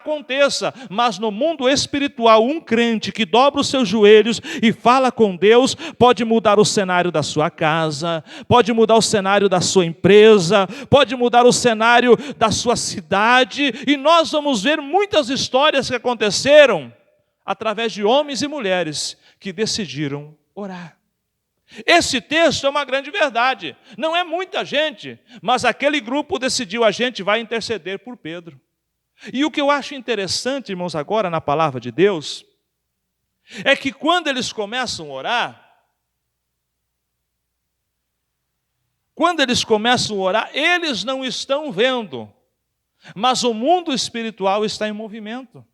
aconteça, mas no mundo espiritual, um crente que dobra os seus joelhos e fala com Deus, pode mudar o cenário da sua casa, pode mudar o cenário da sua empresa, pode mudar o cenário da sua cidade, e nós vamos ver muitas histórias que aconteceram através de homens e mulheres que decidiram orar. Esse texto é uma grande verdade. Não é muita gente, mas aquele grupo decidiu: a gente vai interceder por Pedro. E o que eu acho interessante, irmãos, agora na palavra de Deus, é que quando eles começam a orar, eles não estão vendo, mas o mundo espiritual está em movimento.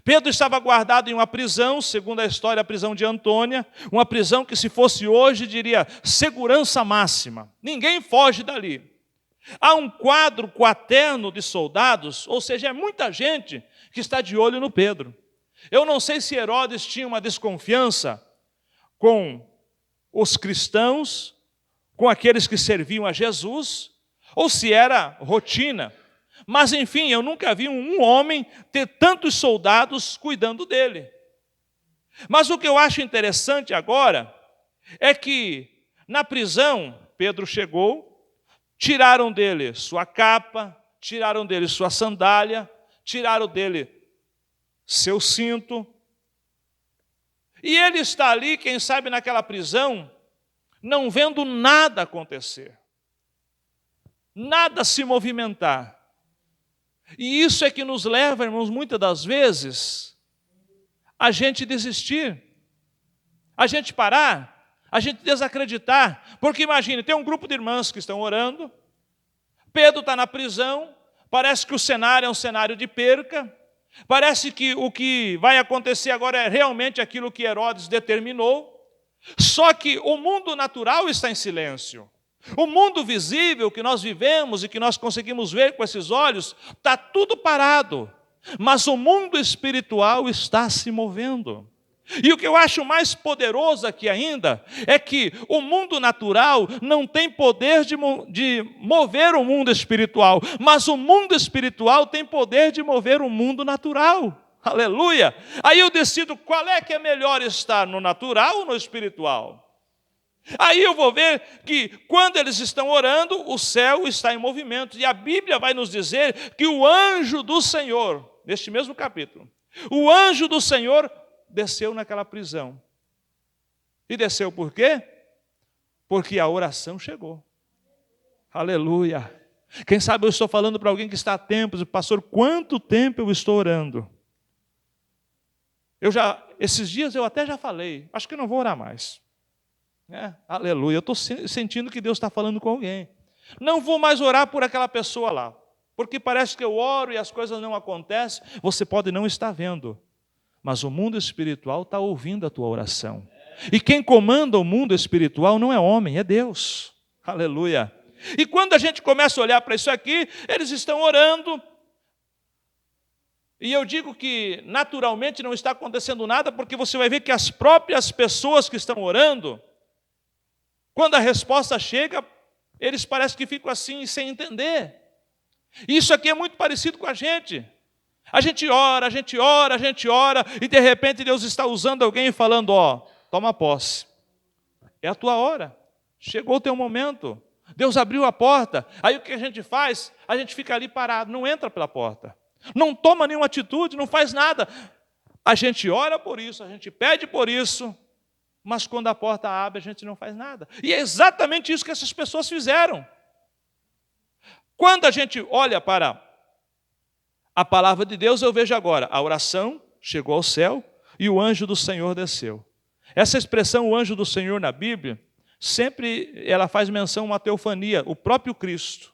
Pedro estava guardado em uma prisão, segundo a história, a prisão de Antônia, uma prisão que, se fosse hoje, diria segurança máxima. Ninguém foge dali. Há um quadro quaterno de soldados, ou seja, é muita gente que está de olho no Pedro. Eu não sei se Herodes tinha uma desconfiança com os cristãos, com aqueles que serviam a Jesus, ou se era rotina. Mas, enfim, eu nunca vi um homem ter tantos soldados cuidando dele. Mas o que eu acho interessante agora é que, na prisão, Pedro chegou, tiraram dele sua capa, tiraram dele sua sandália, tiraram dele seu cinto. E ele está ali, quem sabe, naquela prisão, não vendo nada acontecer, nada se movimentar. E isso é que nos leva, irmãos, muitas das vezes, a gente desistir, a gente parar, a gente desacreditar. Porque imagine, tem um grupo de irmãs que estão orando, Pedro está na prisão, parece que o cenário é um cenário de perca, parece que o que vai acontecer agora é realmente aquilo que Herodes determinou, só que o mundo natural está em silêncio. O mundo visível que nós vivemos e que nós conseguimos ver com esses olhos, está tudo parado. Mas o mundo espiritual está se movendo. E o que eu acho mais poderoso aqui ainda, é que o mundo natural não tem poder de mover o mundo espiritual, mas o mundo espiritual tem poder de mover o mundo natural. Aleluia! Aí eu decido qual é que é melhor estar, no natural ou no espiritual. Aí eu vou ver que quando eles estão orando, o céu está em movimento. E a Bíblia vai nos dizer que o anjo do Senhor, neste mesmo capítulo, o anjo do Senhor desceu naquela prisão. E desceu por quê? Porque a oração chegou. Aleluia! Quem sabe eu estou falando para alguém que está há tempos, pastor, quanto tempo eu estou orando? Esses dias eu até já falei, acho que não vou orar mais. Aleluia, eu estou sentindo que Deus está falando com alguém. Não vou mais orar por aquela pessoa lá, porque parece que eu oro e as coisas não acontecem. Você pode não estar vendo, mas o mundo espiritual está ouvindo a tua oração. E quem comanda o mundo espiritual não é homem, é Deus. Aleluia. E quando a gente começa a olhar para isso aqui, eles estão orando. E eu digo que naturalmente não está acontecendo nada, porque você vai ver que as próprias pessoas que estão orando, quando a resposta chega, eles parecem que ficam assim, sem entender. Isso aqui é muito parecido com a gente. A gente ora, e de repente Deus está usando alguém e falando, toma posse. É a tua hora. Chegou o teu momento. Deus abriu a porta. Aí o que a gente faz? A gente fica ali parado, não entra pela porta. Não toma nenhuma atitude, não faz nada. A gente ora por isso, a gente pede por isso, mas quando a porta abre, a gente não faz nada. E é exatamente isso que essas pessoas fizeram. Quando a gente olha para a palavra de Deus, eu vejo agora, a oração chegou ao céu e o anjo do Senhor desceu. Essa expressão, o anjo do Senhor, na Bíblia, sempre ela faz menção a uma teofania, o próprio Cristo.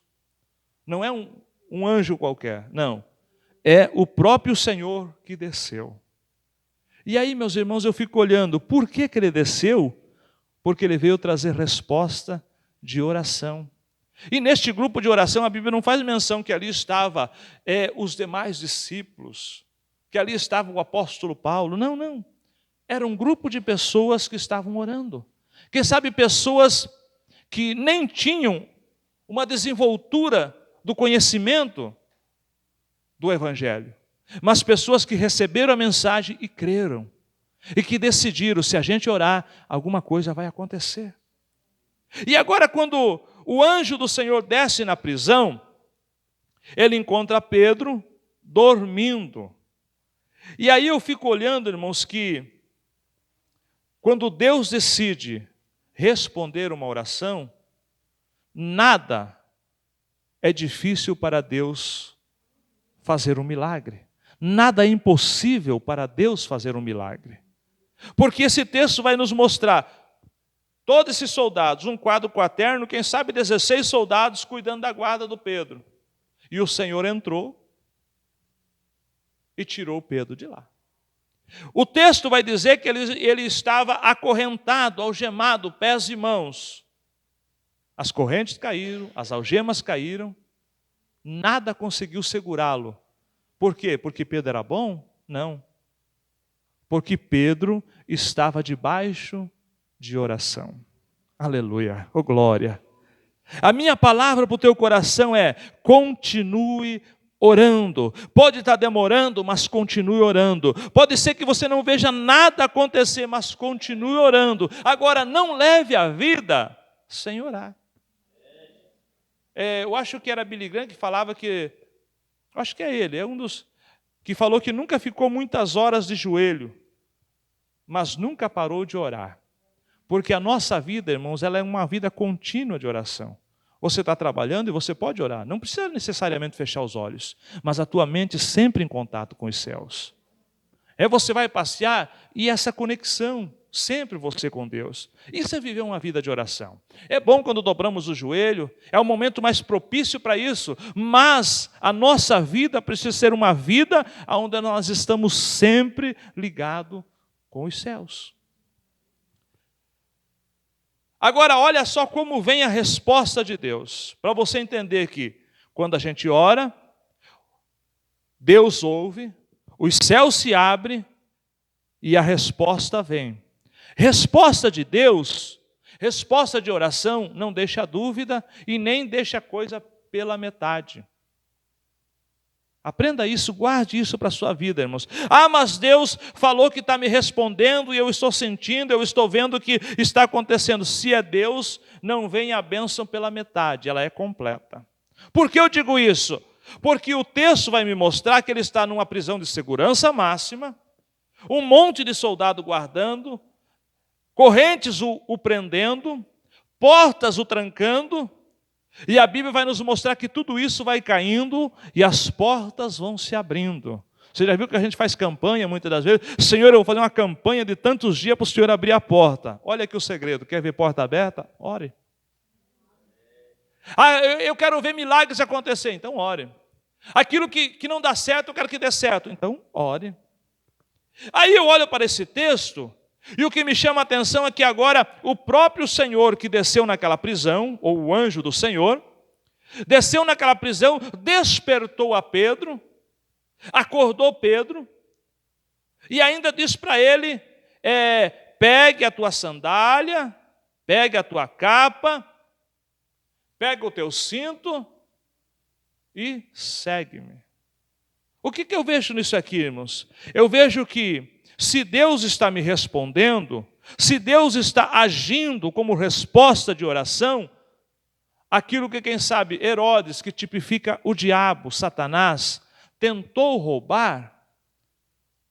Não é um anjo qualquer, não. É o próprio Senhor que desceu. E aí, meus irmãos, eu fico olhando, por que ele desceu? Porque ele veio trazer resposta de oração. E neste grupo de oração, a Bíblia não faz menção que ali estava os demais discípulos, que ali estava o apóstolo Paulo. Não, não. Era um grupo de pessoas que estavam orando. Quem sabe pessoas que nem tinham uma desenvoltura do conhecimento do Evangelho. mas pessoas que receberam a mensagem e creram, e que decidiram, se a gente orar, alguma coisa vai acontecer. E agora, quando o anjo do Senhor desce na prisão, ele encontra Pedro dormindo. E aí eu fico olhando, irmãos, que quando Deus decide responder uma oração, nada é difícil para Deus fazer um milagre. Nada é impossível para Deus fazer um milagre. Porque esse texto vai nos mostrar todos esses soldados, um quadro quaterno, quem sabe 16 soldados cuidando da guarda do Pedro. E o Senhor entrou e tirou Pedro de lá. O texto vai dizer que ele estava acorrentado, algemado, pés e mãos. As correntes caíram, as algemas caíram, nada conseguiu segurá-lo. Por quê? Porque Pedro era bom? Não. Porque Pedro estava debaixo de oração. Aleluia, oh glória. A minha palavra para o teu coração é: continue orando. Pode estar demorando, mas continue orando. Pode ser que você não veja nada acontecer, mas continue orando. Agora, não leve a vida sem orar. Eu acho que era Billy Graham que falava que, acho que é ele, é um dos que falou que nunca ficou muitas horas de joelho, mas nunca parou de orar. Porque a nossa vida, irmãos, ela é uma vida contínua de oração. Você está trabalhando e você pode orar. Não precisa necessariamente fechar os olhos, mas a tua mente sempre em contato com os céus. Você vai passear e essa conexão, sempre você com Deus. Isso é viver uma vida de oração. É bom quando dobramos o joelho, é o momento mais propício para isso, mas a nossa vida precisa ser uma vida onde nós estamos sempre ligados com os céus. Agora, olha só como vem a resposta de Deus, para você entender que, quando a gente ora, Deus ouve, os céus se abrem e a resposta vem. Resposta de Deus, resposta de oração, não deixa dúvida e nem deixa a coisa pela metade. Aprenda isso, guarde isso para a sua vida, irmãos. Mas Deus falou que está me respondendo e eu estou sentindo, eu estou vendo o que está acontecendo. Se é Deus, não vem a bênção pela metade, ela é completa. Por que eu digo isso? Porque o texto vai me mostrar que ele está numa prisão de segurança máxima, um monte de soldado guardando, correntes o prendendo, portas o trancando, e a Bíblia vai nos mostrar que tudo isso vai caindo e as portas vão se abrindo. Você já viu que a gente faz campanha muitas das vezes? Senhor, eu vou fazer uma campanha de tantos dias para o Senhor abrir a porta. Olha aqui o segredo, quer ver porta aberta? Ore. Eu quero ver milagres acontecer, então ore. Aquilo que não dá certo, eu quero que dê certo, então ore. Aí eu olho para esse texto, e o que me chama a atenção é que agora o próprio Senhor que desceu naquela prisão, ou o anjo do Senhor, desceu naquela prisão, despertou a Pedro, acordou Pedro, e ainda diz para ele, pegue a tua sandália, pegue a tua capa, pegue o teu cinto e segue-me. O que eu vejo nisso aqui, irmãos? Eu vejo que se Deus está me respondendo, se Deus está agindo como resposta de oração, aquilo que, quem sabe, Herodes, que tipifica o diabo, Satanás, tentou roubar,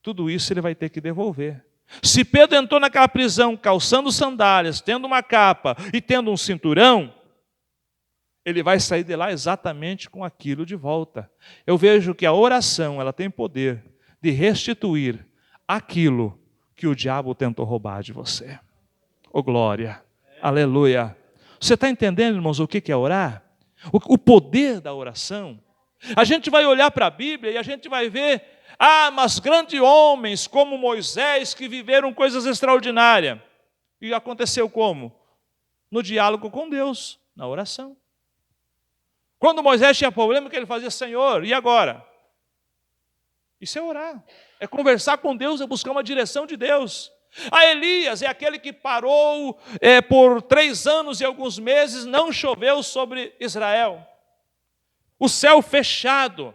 tudo isso ele vai ter que devolver. Se Pedro entrou naquela prisão calçando sandálias, tendo uma capa e tendo um cinturão, ele vai sair de lá exatamente com aquilo de volta. Eu vejo que a oração, ela tem poder de restituir aquilo que o diabo tentou roubar de você. Oh glória, aleluia. Você está entendendo, irmãos, o que é orar? O poder da oração. A gente vai olhar para a Bíblia e a gente vai ver, mas grandes homens como Moisés que viveram coisas extraordinárias. E aconteceu como? No diálogo com Deus, na oração. Quando Moisés tinha problema, que ele fazia, Senhor, e agora? Isso é orar, é conversar com Deus, é buscar uma direção de Deus. Elias é aquele que parou por 3 anos e alguns meses, não choveu sobre Israel. O céu fechado.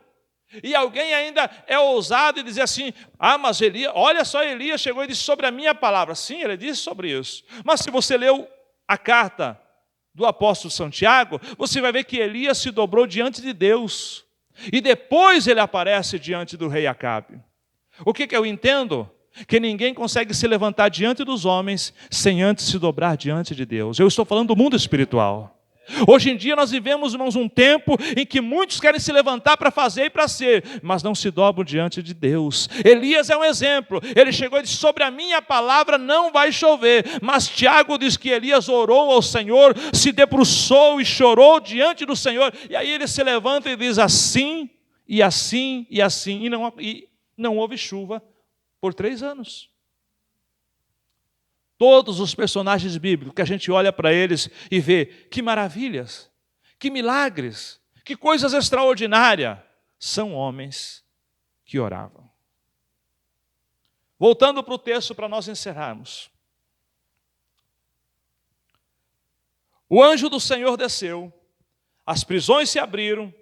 E alguém ainda é ousado e dizer assim, mas Elias, olha só, Elias chegou e disse sobre a minha palavra. Sim, ele disse sobre isso. Mas se você leu a carta do apóstolo Santiago, você vai ver que Elias se dobrou diante de Deus. E depois ele aparece diante do rei Acabe. O que eu entendo? Que ninguém consegue se levantar diante dos homens sem antes se dobrar diante de Deus. Eu estou falando do mundo espiritual. Hoje em dia nós vivemos, irmãos, um tempo em que muitos querem se levantar para fazer e para ser, mas não se dobram diante de Deus. Elias é um exemplo. Ele chegou e disse, sobre a minha palavra não vai chover. Mas Tiago diz que Elias orou ao Senhor, se debruçou e chorou diante do Senhor. E aí ele se levanta e diz assim, e assim, e assim. E não houve chuva por 3 anos. Todos os personagens bíblicos que a gente olha para eles e vê que maravilhas, que milagres, que coisas extraordinárias, são homens que oravam. Voltando para o texto para nós encerrarmos. O anjo do Senhor desceu, as prisões se abriram,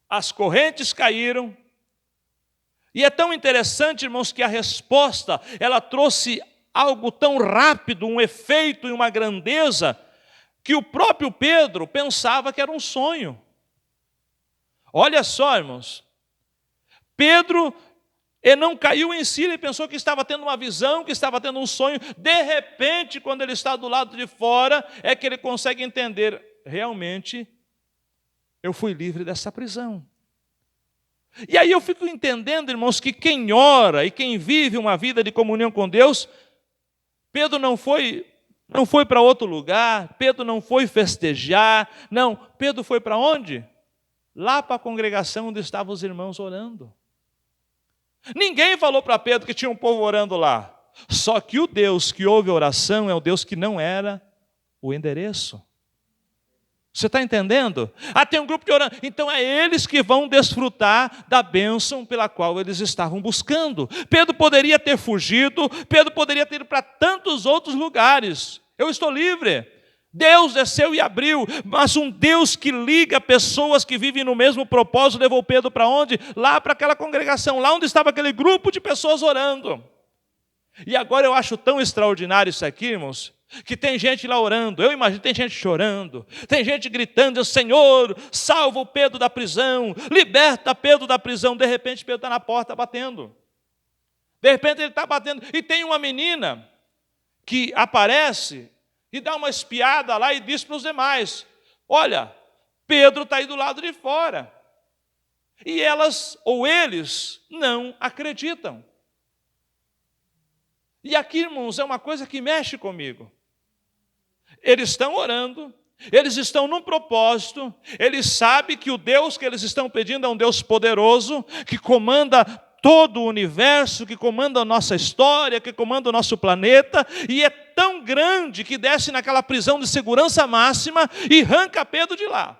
as correntes caíram, e é tão interessante, irmãos, que a resposta, ela trouxe algo tão rápido, um efeito e uma grandeza, que o próprio Pedro pensava que era um sonho. Olha só, irmãos, Pedro, ele não caiu em si, ele pensou que estava tendo uma visão, que estava tendo um sonho. De repente, quando ele está do lado de fora, é que ele consegue entender, realmente, eu fui livre dessa prisão. E aí eu fico entendendo, irmãos, que quem ora e quem vive uma vida de comunhão com Deus, Pedro não foi para outro lugar, Pedro não foi festejar, não, Pedro foi para onde? Lá para a congregação onde estavam os irmãos orando. Ninguém falou para Pedro que tinha um povo orando lá, só que o Deus que ouve a oração é o Deus que não era o endereço. Você está entendendo? Tem um grupo de orando. Então é eles que vão desfrutar da bênção pela qual eles estavam buscando. Pedro poderia ter fugido, Pedro poderia ter ido para tantos outros lugares. Eu estou livre. Deus desceu e abriu, mas um Deus que liga pessoas que vivem no mesmo propósito, levou Pedro para onde? Lá para aquela congregação, lá onde estava aquele grupo de pessoas orando. E agora eu acho tão extraordinário isso aqui, irmãos, que tem gente lá orando, eu imagino, tem gente chorando, tem gente gritando, Senhor, salva o Pedro da prisão, liberta Pedro da prisão. De repente Pedro está na porta batendo, de repente ele está batendo, e tem uma menina que aparece e dá uma espiada lá e diz para os demais, olha, Pedro está aí do lado de fora, e elas ou eles não acreditam. E aqui, irmãos, é uma coisa que mexe comigo. Eles estão orando, eles estão num propósito, eles sabem que o Deus que eles estão pedindo é um Deus poderoso, que comanda todo o universo, que comanda a nossa história, que comanda o nosso planeta, e é tão grande que desce naquela prisão de segurança máxima e arranca Pedro de lá.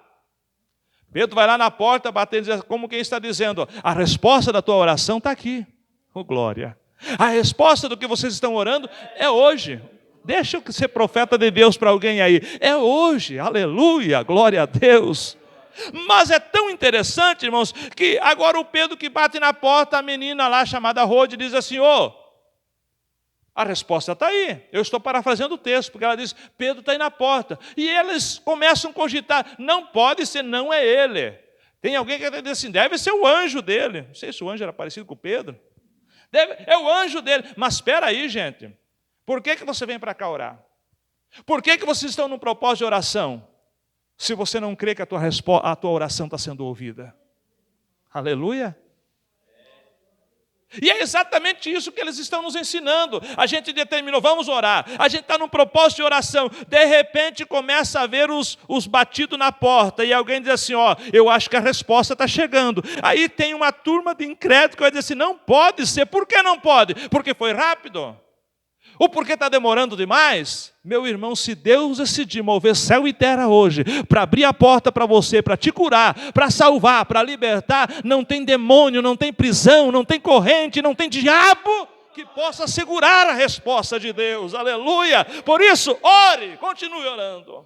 Pedro vai lá na porta, batendo, como quem está dizendo, a resposta da tua oração está aqui. Oh, glória! A resposta do que vocês estão orando é hoje. Deixa eu ser profeta de Deus para alguém aí. É hoje, aleluia, glória a Deus. Mas é tão interessante, irmãos, que agora o Pedro que bate na porta, a menina lá chamada Rode diz assim, a resposta está aí. Eu estou parafraseando o texto, porque ela diz, Pedro está aí na porta. E eles começam a cogitar, não pode ser, não é ele. Tem alguém que diz assim, deve ser o anjo dele. Não sei se o anjo era parecido com o Pedro. É o anjo dele. Mas espera aí, gente. Por que você vem para cá orar? Por que vocês estão num propósito de oração? Se você não crê que a tua oração está sendo ouvida. Aleluia. E é exatamente isso que eles estão nos ensinando. A gente determinou, vamos orar. A gente está num propósito de oração. De repente começa a ver os batidos na porta. E alguém diz assim, eu acho que a resposta está chegando. Aí tem uma turma de incrédulos que vai dizer assim, não pode ser. Por que não pode? Porque foi rápido. Ou porque está demorando demais? Meu irmão, se Deus decidir mover céu e terra hoje, para abrir a porta para você, para te curar, para salvar, para libertar, não tem demônio, não tem prisão, não tem corrente, não tem diabo que possa segurar a resposta de Deus. Aleluia! Por isso, ore, continue orando.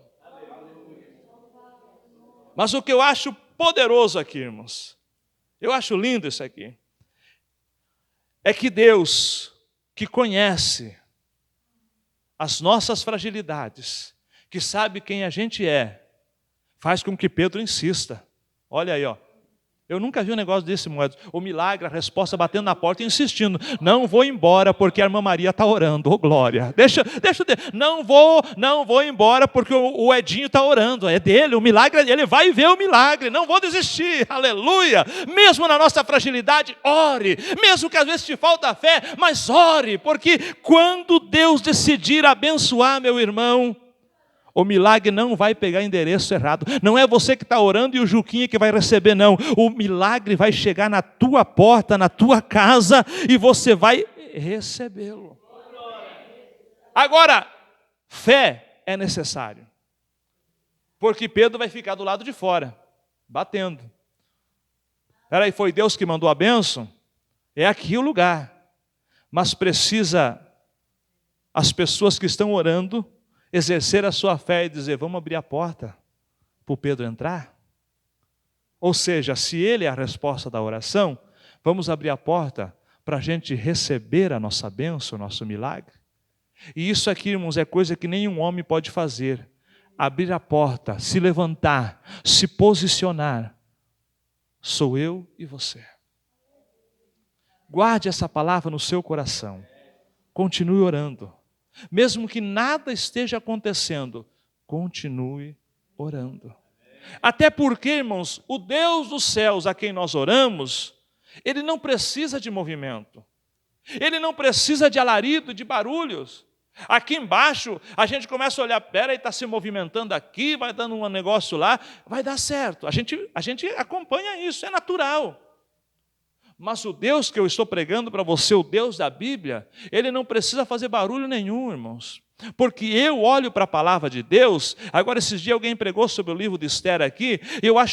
Mas o que eu acho poderoso aqui, irmãos, Eu acho lindo isso aqui. É que Deus, que conhece as nossas fragilidades, que sabe quem a gente é, faz com que Pedro insista. Olha aí, ó. Eu nunca vi um negócio desse, Moedas. O milagre, a resposta batendo na porta e insistindo. Não vou embora porque a irmã Maria está orando. Ô, glória. Deixa. Não vou embora porque o Edinho está orando. É dele, o milagre, ele vai ver o milagre. Não vou desistir. Aleluia. Mesmo na nossa fragilidade, ore. Mesmo que às vezes te falta fé, mas ore. Porque quando Deus decidir abençoar, meu irmão, o milagre não vai pegar endereço errado. Não é você que está orando e o Juquinha que vai receber, não. O milagre vai chegar na tua porta, na tua casa, e você vai recebê-lo. Agora, fé é necessário. Porque Pedro vai ficar do lado de fora, batendo. Peraí, foi Deus que mandou a bênção? É aqui o lugar. Mas precisa as pessoas que estão orando exercer a sua fé e dizer, vamos abrir a porta para o Pedro entrar? Ou seja, se ele é a resposta da oração, vamos abrir a porta para a gente receber a nossa bênção, o nosso milagre. E isso aqui, irmãos, é coisa que nenhum homem pode fazer. Abrir a porta, se levantar, se posicionar. Sou eu e você. Guarde essa palavra no seu coração. Continue orando. Mesmo que nada esteja acontecendo, continue orando. Até porque, irmãos, o Deus dos céus a quem nós oramos, Ele não precisa de movimento. Ele não precisa de alarido, de barulhos. Aqui embaixo, a gente começa a olhar, peraí, está se movimentando aqui, vai dando um negócio lá, vai dar certo. A gente acompanha isso, é natural. Mas o Deus que eu estou pregando para você, o Deus da Bíblia, Ele não precisa fazer barulho nenhum, irmãos. Porque eu olho para a palavra de Deus. Agora, esses dias alguém pregou sobre o livro de Esther aqui, e eu acho